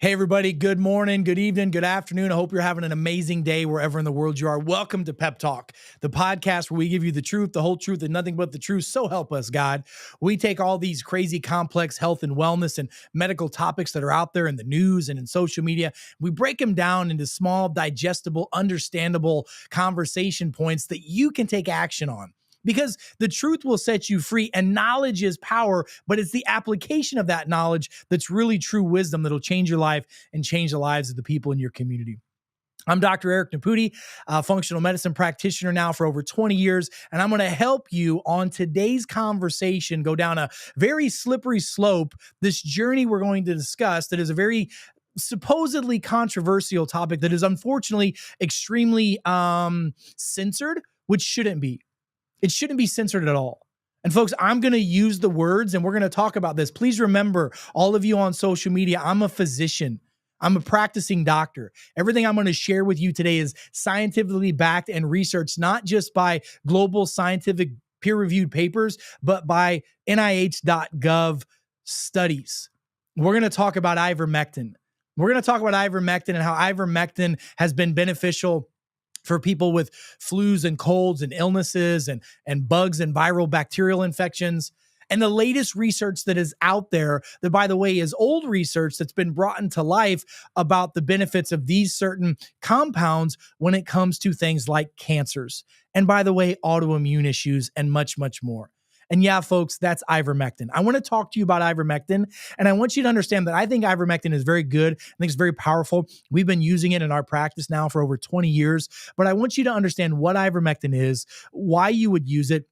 Hey, everybody. Good morning, good evening, good afternoon. I hope you're having an amazing day wherever in the world you are. Welcome to Pep Talk, the podcast where we give you the truth, the whole truth, and nothing but the truth. So help us, God. We take all these crazy, complex health and wellness and medical topics that are out there in the news and in social media. We break them down into small, digestible, understandable conversation points that you can take action on. Because the truth will set you free and knowledge is power, but it's the application of that knowledge that's really true wisdom that'll change your life and change the lives of the people in your community. I'm Dr. Eric Naputi, a functional medicine practitioner now for over 20 years, and I'm going to help you on today's conversation go down a very slippery slope, this journey we're going to discuss that is a very supposedly controversial topic that is unfortunately extremely censored, which shouldn't be. It shouldn't be censored at all. And folks, I'm going to use the words and we're going to talk about this. Please remember, all of you on social media, I'm a physician. I'm a practicing doctor. Everything I'm going to share with you today is scientifically backed and researched, not just by global scientific peer-reviewed papers, but by NIH.gov studies. We're going to talk about ivermectin. We're going to talk about ivermectin and how ivermectin has been beneficial for people with flus and colds and illnesses and bugs and viral bacterial infections. And the latest research that is out there, that by the way is old research that's been brought into life about the benefits of these certain compounds when it comes to things like cancers. And by the way, autoimmune issues and much, much more. And yeah, folks, that's ivermectin. I want to talk to you about ivermectin, and I want you to understand that I think ivermectin is very good. I think it's very powerful. We've been using it in our practice now for over 20 years, but I want you to understand what ivermectin is, why you would use it,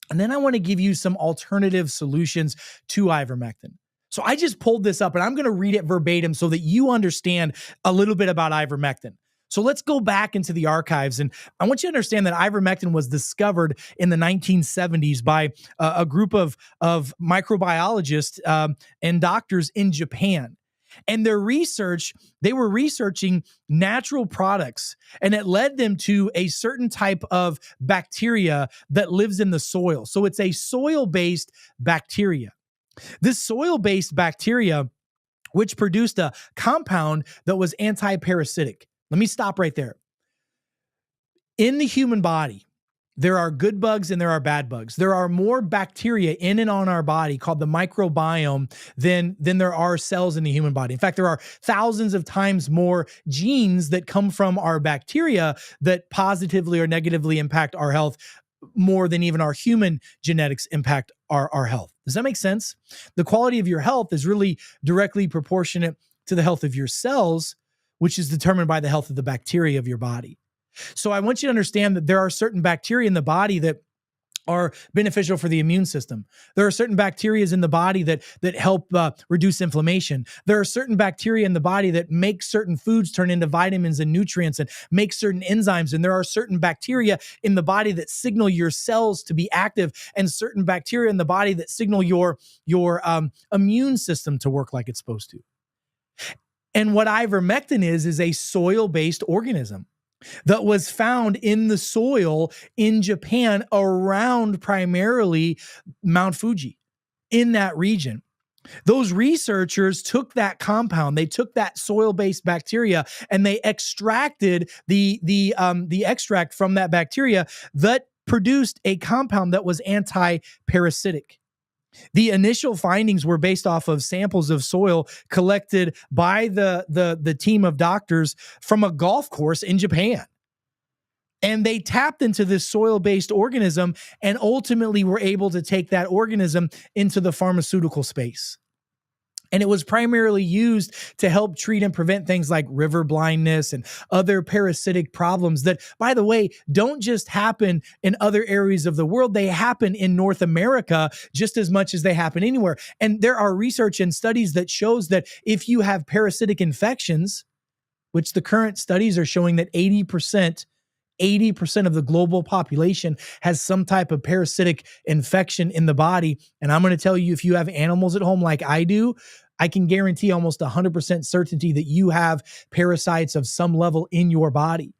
and then I want to give you some alternative solutions to ivermectin. So I just pulled this up, and I'm going to read it verbatim so that you understand a little bit about ivermectin. So let's go back into the archives. And I want you to understand that ivermectin was discovered in the 1970s by a group of microbiologists and doctors in Japan. And their research, they were researching natural products, and it led them to a certain type of bacteria that lives in the soil. So it's a soil-based bacteria. This soil-based bacteria, which produced a compound that was anti-parasitic. Let me stop right there. In the human body, there are good bugs and there are bad bugs. There are more bacteria in and on our body called the microbiome than there are cells in the human body. In fact, there are thousands of times more genes that come from our bacteria that positively or negatively impact our health more than even our human genetics impact our health. Does that make sense? The quality of your health is really directly proportionate to the health of your cells, which is determined by the health of the bacteria of your body. So I want you to understand that there are certain bacteria in the body that are beneficial for the immune system. There are certain bacteria in the body that help reduce inflammation. There are certain bacteria in the body that make certain foods turn into vitamins and nutrients and make certain enzymes. And there are certain bacteria in the body that signal your cells to be active, and certain bacteria in the body that signal your immune system to work like it's supposed to. And what ivermectin is a soil-based organism that was found in the soil in Japan around primarily Mount Fuji, in that region. Those researchers took that compound, they took that soil-based bacteria, and they extracted the extract from that bacteria that produced a compound that was anti-parasitic. The initial findings were based off of samples of soil collected by the team of doctors from a golf course in Japan. And they tapped into this soil-based organism and ultimately were able to take that organism into the pharmaceutical space. And it was primarily used to help treat and prevent things like river blindness and other parasitic problems that, by the way, don't just happen in other areas of the world. They happen in North America just as much as they happen anywhere. And there are research and studies that shows that if you have parasitic infections, which the current studies are showing that 80% of the global population has some type of parasitic infection in the body. And I'm going to tell you, if you have animals at home like I do, I can guarantee almost 100% certainty that you have parasites of some level in your body,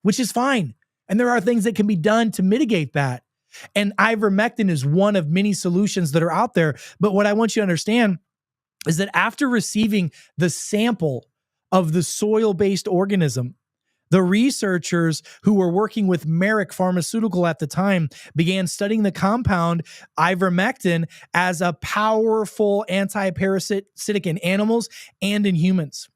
which is fine. And there are things that can be done to mitigate that. And ivermectin is one of many solutions that are out there. But what I want you to understand is that after receiving the sample of the soil-based organism, the researchers who were working with Merck Pharmaceutical at the time began studying the compound ivermectin as a powerful anti-parasitic in animals and in humans.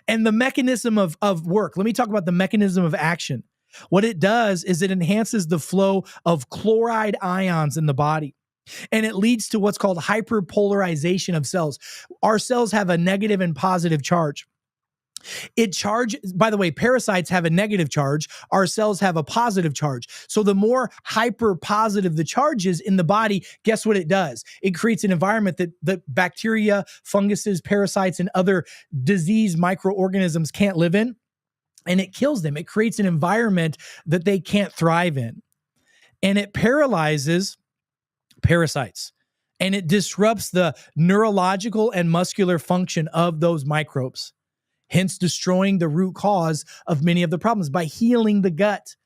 And the mechanism of work, let me talk about the mechanism of action. What it does is it enhances the flow of chloride ions in the body, and it leads to what's called hyperpolarization of cells. Our cells have a negative and positive charge. By the way, parasites have a negative charge. Our cells have a positive charge. So the more hyper positive the charge is in the body, guess what it does? It creates an environment that bacteria, funguses, parasites, and other disease microorganisms can't live in, and it kills them. It creates an environment that they can't thrive in, and it paralyzes parasites, and it disrupts the neurological and muscular function of those microbes, hence destroying the root cause of many of the problems by healing the gut.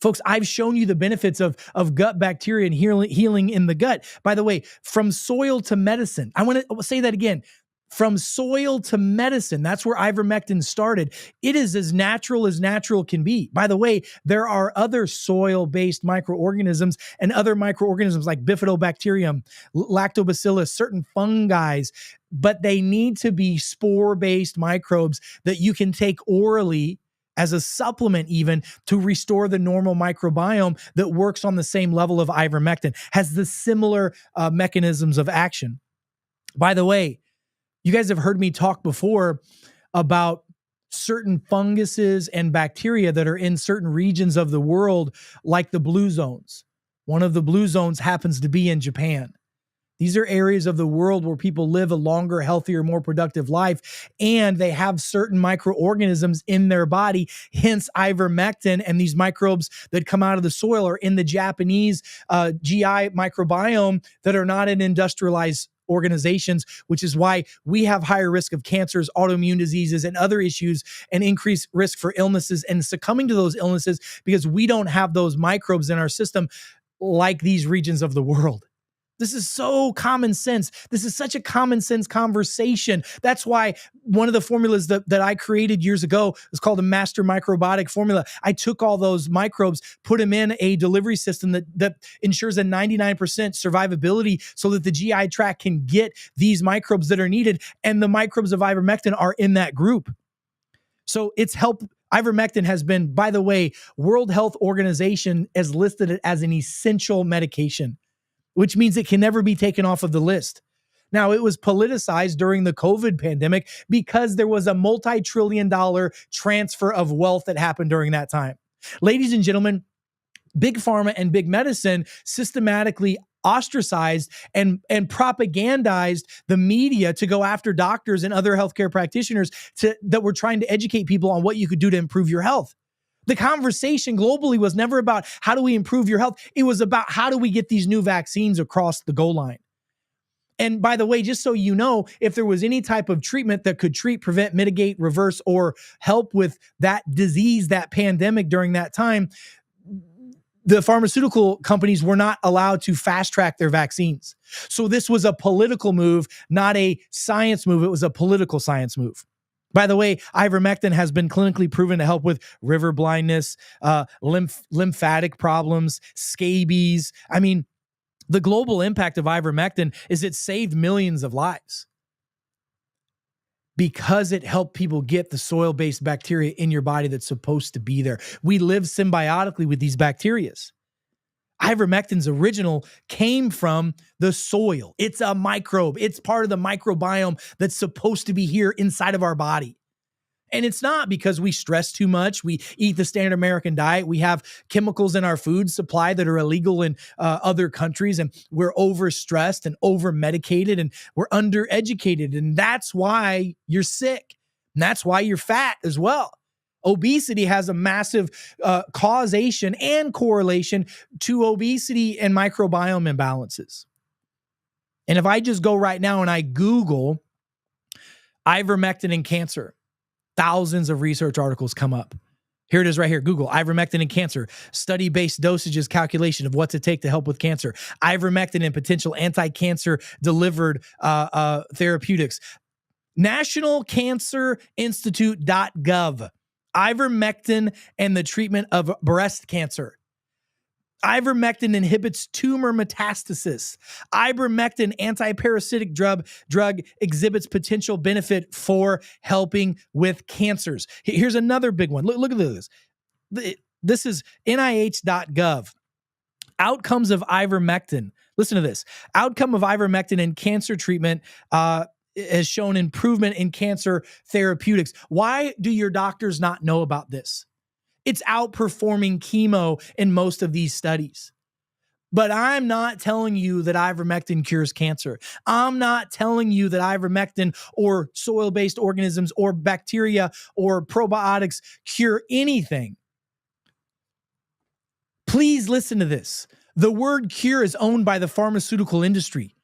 Folks, I've shown you the benefits of gut bacteria and healing in the gut. By the way, from soil to medicine, I want to say that again. From soil to medicine, that's where ivermectin started. It is as natural can be. By the way, there are other soil-based microorganisms and other microorganisms like bifidobacterium, lactobacillus, certain fungi, but they need to be spore-based microbes that you can take orally as a supplement even to restore the normal microbiome that works on the same level of ivermectin, has the similar mechanisms of action. By the way, you guys have heard me talk before about certain funguses and bacteria that are in certain regions of the world, like the blue zones. One of the blue zones happens to be in Japan. These are areas of the world where people live a longer, healthier, more productive life, and they have certain microorganisms in their body, hence ivermectin, and these microbes that come out of the soil are in the Japanese GI microbiome that are not in industrialized organizations, which is why we have higher risk of cancers, autoimmune diseases, and other issues, and increased risk for illnesses and succumbing to those illnesses because we don't have those microbes in our system like these regions of the world. This is so common sense. This is such a common sense conversation. That's why one of the formulas that I created years ago is called a master microbiotic formula. I took all those microbes, put them in a delivery system that ensures a 99% survivability so that the GI tract can get these microbes that are needed. And the microbes of ivermectin are in that group. So it's helped. Ivermectin has been, by the way, World Health Organization has listed it as an essential medication, which means it can never be taken off of the list. Now, it was politicized during the COVID pandemic because there was a multi-trillion-dollar transfer of wealth that happened during that time. Ladies and gentlemen, big pharma and big medicine systematically ostracized and propagandized the media to go after doctors and other healthcare practitioners that were trying to educate people on what you could do to improve your health. The conversation globally was never about how do we improve your health. It was about how do we get these new vaccines across the goal line. And by the way, just so you know, if there was any type of treatment that could treat, prevent, mitigate, reverse, or help with that disease, that pandemic during that time, the pharmaceutical companies were not allowed to fast track their vaccines. So this was a political move, not a science move. It was a political science move. By the way, ivermectin has been clinically proven to help with river blindness, lymphatic problems, scabies. I mean, the global impact of ivermectin is it saved millions of lives because it helped people get the soil-based bacteria in your body that's supposed to be there. We live symbiotically with these bacteria. Ivermectin's original came from the soil. It's a microbe. It's part of the microbiome that's supposed to be here inside of our body. And it's not because we stress too much. We eat the standard American diet. We have chemicals in our food supply that are illegal in other countries, and we're overstressed and over-medicated and we're undereducated. And that's why you're sick. And that's why you're fat as well. Obesity has a massive causation and correlation to obesity and microbiome imbalances. And if I just go right now and I Google ivermectin and cancer, thousands of research articles come up. Here it is right here. Google ivermectin and cancer. Study-based dosages calculation of what to take to help with cancer. Ivermectin and potential anti-cancer delivered therapeutics. National Cancer Institute.gov. Ivermectin and the treatment of breast cancer. Ivermectin inhibits tumor metastasis. Ivermectin anti-parasitic drug exhibits potential benefit for helping with cancers. Here's another big one. Look at this. This is NIH.gov. Outcomes of ivermectin. Listen to this. Outcome of ivermectin in cancer treatment has shown improvement in cancer therapeutics. Why do your doctors not know about this? It's outperforming chemo in most of these studies. But I'm not telling you that ivermectin cures cancer. I'm not telling you that ivermectin or soil-based organisms or bacteria or probiotics cure anything. Please listen to this. The word cure is owned by the pharmaceutical industry.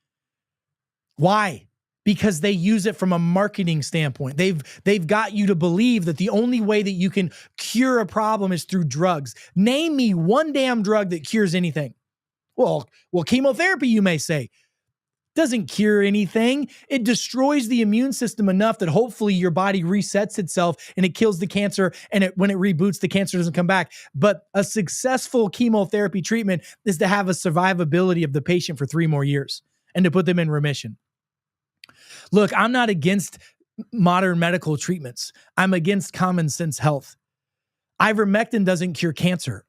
Why? Because they use it from a marketing standpoint. They've got you to believe that the only way that you can cure a problem is through drugs. Name me one damn drug that cures anything. Well, chemotherapy, you may say, doesn't cure anything. It destroys the immune system enough that hopefully your body resets itself and it kills the cancer, and when it reboots, the cancer doesn't come back. But a successful chemotherapy treatment is to have a survivability of the patient for 3 more years and to put them in remission. Look, I'm not against modern medical treatments. I'm against common sense health. Ivermectin doesn't cure cancer,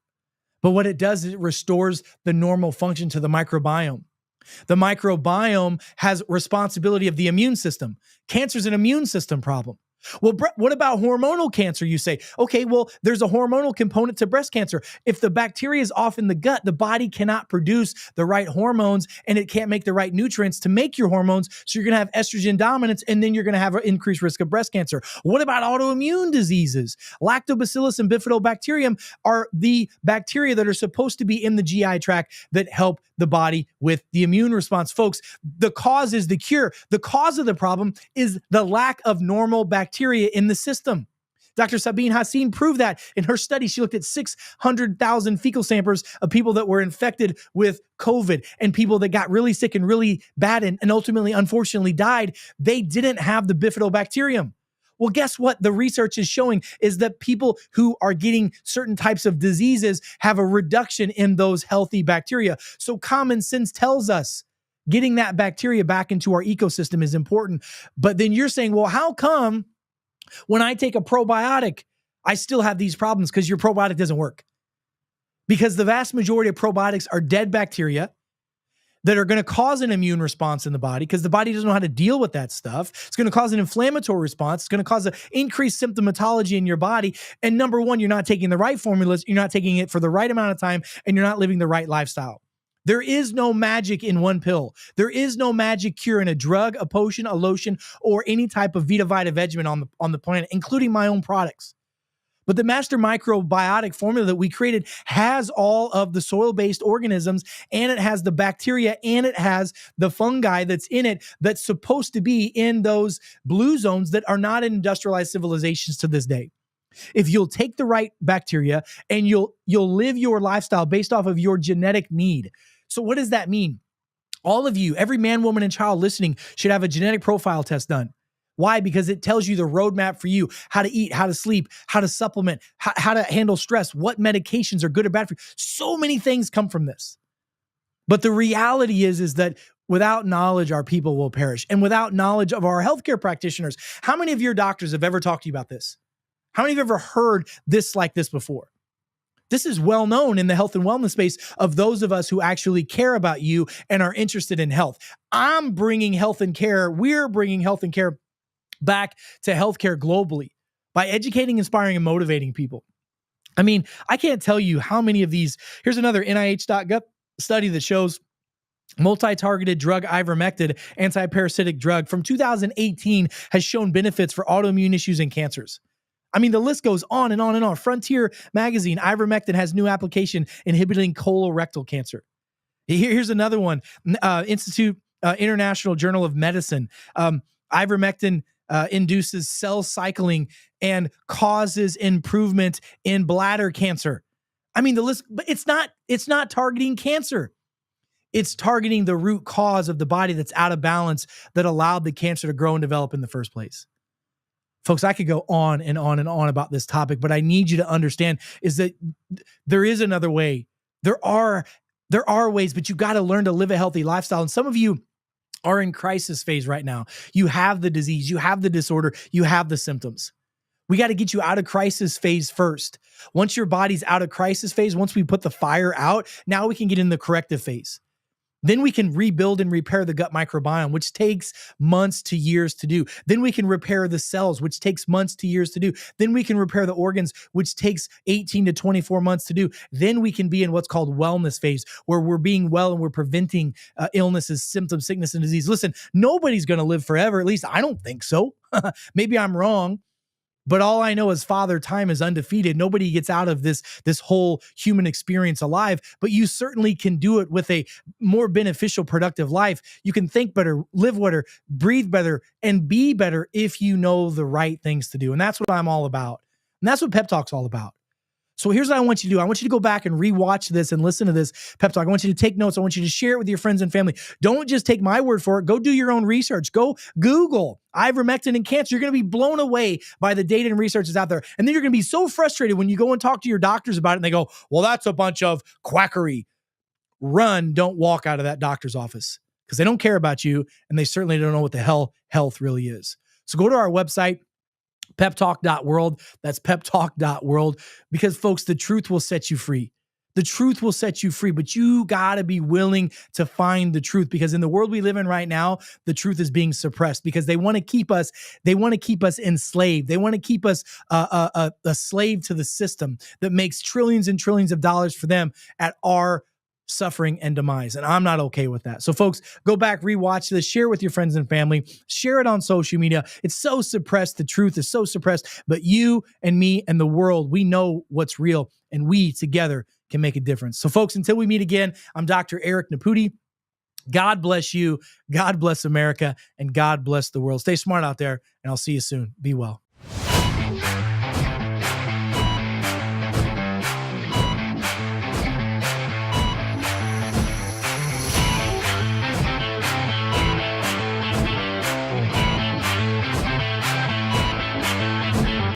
but what it does is it restores the normal function to the microbiome. The microbiome has responsibility of the immune system. Cancer is an immune system problem. Well, what about hormonal cancer? You say, okay, well, there's a hormonal component to breast cancer. If the bacteria is off in the gut, the body cannot produce the right hormones and it can't make the right nutrients to make your hormones. So you're going to have estrogen dominance, and then you're going to have an increased risk of breast cancer. What about autoimmune diseases? Lactobacillus and bifidobacterium are the bacteria that are supposed to be in the GI tract that help the body with the immune response. Folks, the cause is the cure. The cause of the problem is the lack of normal bacteria in the system. Dr. Sabine Hassin proved that in her study. She looked at 600,000 fecal samples of people that were infected with COVID and people that got really sick and really bad and ultimately, unfortunately, died. They didn't have the bifidobacterium. Well, guess what? The research is showing is that people who are getting certain types of diseases have a reduction in those healthy bacteria. So common sense tells us getting that bacteria back into our ecosystem is important. But then you're saying, well, how come when I take a probiotic, I still have these problems? Because your probiotic doesn't work. Because the vast majority of probiotics are dead bacteria that are going to cause an immune response in the body, because the body doesn't know how to deal with that stuff. It's going to cause an inflammatory response. It's going to cause an increased symptomatology in your body. And number one, you're not taking the right formulas. You're not taking it for the right amount of time, and you're not living the right lifestyle. There is no magic in one pill. There is no magic cure in a drug, a potion, a lotion, or any type of Vita Vita regimen on the planet, including my own products. But the master microbiotic formula that we created has all of the soil-based organisms, and it has the bacteria, and it has the fungi that's in it that's supposed to be in those blue zones that are not in industrialized civilizations to this day. If you'll take the right bacteria and you'll live your lifestyle based off of your genetic need. So what does that mean? All of you, every man, woman, and child listening should have a genetic profile test done. Why? Because it tells you the roadmap for you, how to eat, how to sleep, how to supplement, how to handle stress, what medications are good or bad for you. So many things come from this. But the reality is that without knowledge, our people will perish. And without knowledge of our healthcare practitioners, how many of your doctors have ever talked to you about this? How many of you have ever heard this like this before? This is well known in the health and wellness space of those of us who actually care about you and are interested in health. I'm bringing health and care. We're bringing health and care back to healthcare globally by educating, inspiring, and motivating people. I mean, I can't tell you how many of these. Here's another NIH.gov study that shows multi-targeted drug ivermectin, anti-parasitic drug from 2018, has shown benefits for autoimmune issues and cancers. I mean, the list goes on and on and on. Frontier magazine, ivermectin has new application inhibiting colorectal cancer. Here's another one, International Journal of Medicine. Ivermectin induces cell cycling and causes improvement in bladder cancer. I mean, the list, but it's not targeting cancer. It's targeting the root cause of the body that's out of balance that allowed the cancer to grow and develop in the first place. Folks, I could go on and on and on about this topic, but I need you to understand is that there is another way. There are ways, but you got to learn to live a healthy lifestyle. And some of you are in crisis phase right now. You have the disease, you have the disorder, you have the symptoms. We got to get you out of crisis phase first. Once your body's out of crisis phase, once we put the fire out, now we can get in the corrective phase. Then we can rebuild and repair the gut microbiome, which takes months to years to do. Then we can repair the cells, which takes months to years to do. Then we can repair the organs, which takes 18 to 24 months to do. Then we can be in what's called wellness phase, where we're being well and we're preventing illnesses, symptoms, sickness, and disease. Listen, nobody's going to live forever. At least I don't think so. Maybe I'm wrong. But all I know is Father Time is undefeated. Nobody gets out of this whole human experience alive, but you certainly can do it with a more beneficial, productive life. You can think better, live better, breathe better, and be better if you know the right things to do. And that's what I'm all about. And that's what Pep Talk's all about. So here's what I want you to do. I want you to go back and rewatch this and listen to this Pep Talk. I want you to take notes. I want you to share it with your friends and family. Don't just take my word for it. Go do your own research. Go Google ivermectin and cancer. You're going to be blown away by the data and research that's out there. And then you're going to be so frustrated when you go and talk to your doctors about it and they go, well, that's a bunch of quackery. Run, don't walk out of that doctor's office because they don't care about you and they certainly don't know what the hell health really is. So go to our website, peptalk.world. That's peptalk.world. Because folks, the truth will set you free. The truth will set you free, but you got to be willing to find the truth because in the world we live in right now, the truth is being suppressed because they want to keep us enslaved. They want to keep us a slave to the system that makes trillions and trillions of dollars for them at our suffering and demise. And I'm not okay with that. So folks, go back, rewatch this, share with your friends and family, share it on social media. It's so suppressed. The truth is so suppressed, but you and me and the world, we know what's real and we together can make a difference. So folks, until we meet again, I'm Dr. Eric Naputi. God bless you. God bless America and God bless the world. Stay smart out there and I'll see you soon. Be well.